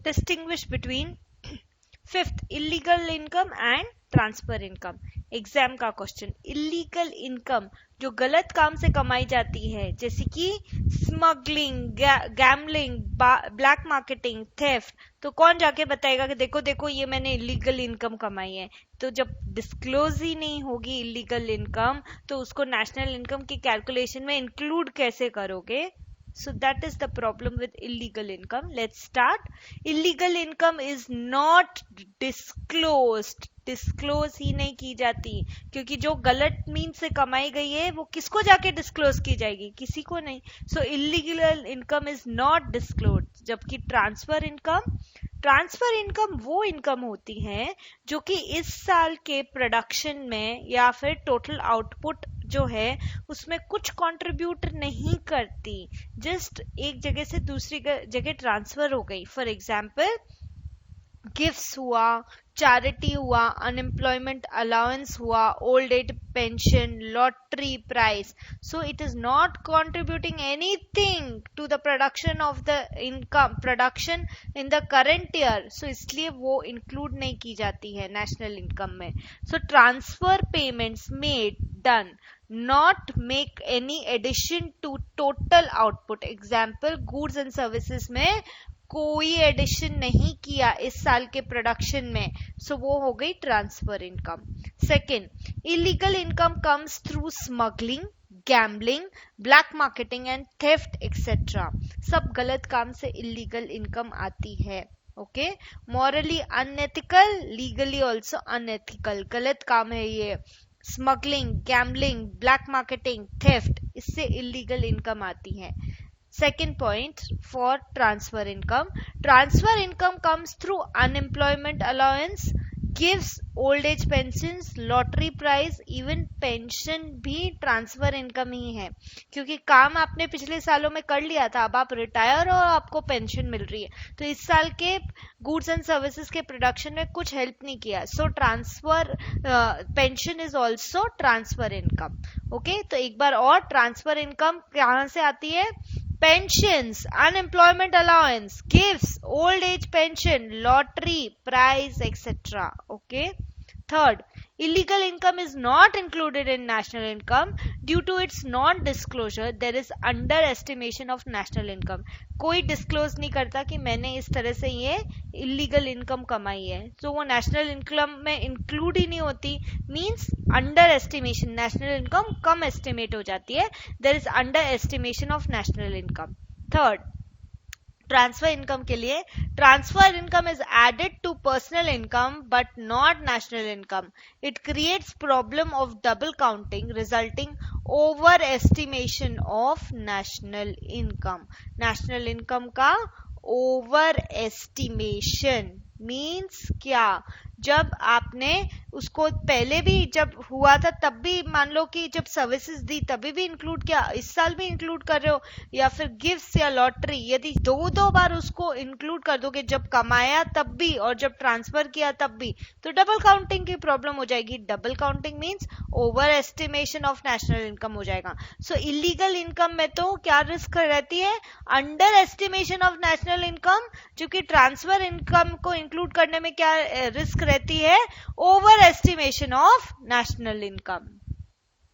distinguish between fifth illegal income and transfer income. Exam का question. Illegal income जो गलत काम से कमाई जाती है, जैसे कि smuggling, gambling, black marketing, theft, तो कौन जाके बताएगा कि देखो देखो ये मैंने इलीगल इनकम कमाई है. तो जब डिस्क्लोज ही नहीं होगी इलीगल इनकम, तो उसको नेशनल इनकम की कैलकुलेशन में इंक्लूड कैसे करोगे? So that is the problem with illegal income. Let's start. Illegal income is not disclosed. Disclose ही नहीं की जाती, क्योंकि जो गलत मीन से कमाई गई है वो किसको जाके डिस्क्लोज की जाएगी? किसी को नहीं. So illegal income is not disclose. जबकि ट्रांसफर इनकम वो इनकम होती है जो कि इस साल के प्रोडक्शन में या फिर टोटल आउटपुट जो है उसमें कुछ कंट्रीब्यूट नहीं करती, जस्ट एक जगह से दूसरी जगह ट्रांसफर हो गई. फॉर एग्जाम्पल गिफ्ट्स हुआ, चैरिटी हुआ, अनएम्प्लॉयमेंट अलाउंस हुआ, old age pension, lottery price. So it is not contributing anything to the production of the income, production in the current year. So इसलिए वो इंक्लूड नहीं की जाती है नेशनल इनकम में. सो transfer payments made done not make any addition to total output. Example, goods and services में कोई addition नहीं किया इस साल के प्रोडक्शन में, सो वो हो गई transfer income. Second, illegal income comes through smuggling, gambling, black marketing and theft etcetera. सब गलत काम से इलीगल इनकम आती है. Okay, morally unethical, legally also unethical. गलत काम है ये. Smuggling, gambling, black marketing, theft, इससे इलीगल इनकम आती है. Second point for transfer income. Transfer income comes through unemployment allowance, gives old age pensions, lottery prize, even pension भी transfer income ही है, क्योंकि काम आपने पिछले सालों में कर लिया था, अब आप रिटायर और आपको पेंशन मिल रही है, तो इस साल के गुड्स एंड सर्विसेज के प्रोडक्शन में कुछ हेल्प नहीं किया. सो transfer pension is also transfer income. Okay, तो एक बार और, ट्रांसफर इनकम कहाँ से आती है? Pensions, unemployment allowance, gifts, old age pension, lottery, prize, etc. Okay. Third, illegal income is not included in national income due to its non-disclosure. There is underestimation of national income. कोई disclose नहीं करता कि मैंने इस तरह से ये illegal income कमाई है, तो वो नेशनल इनकम में इंक्लूड ही नहीं होती. Means under estimation, national income कम एस्टिमेट हो जाती है. There is under estimation of national income. Third, transfer income के लिए, transfer income is added to personal income but not national income. It creates problem of double counting resulting over estimation of national income. National income का over estimation means क्या? जब आपने उसको पहले भी जब हुआ था तब भी मान लो कि जब सर्विसेज दी तभी भी इंक्लूड किया, इस साल भी इंक्लूड कर रहे हो, या फिर गिफ्ट्स या लॉटरी, यदि दो बार उसको इंक्लूड कर दोगे, जब कमाया तब भी और जब ट्रांसफर किया तब भी, तो डबल काउंटिंग की प्रॉब्लम हो जाएगी. Double counting means over estimation of national income हो जाएगा. सो इलीगल इनकम में तो क्या रिस्क रहती है? Under estimation of national income. जो कि ट्रांसफर इनकम को इंक्लूड करने में क्या रिस्क रहती है? Over estimation of national income.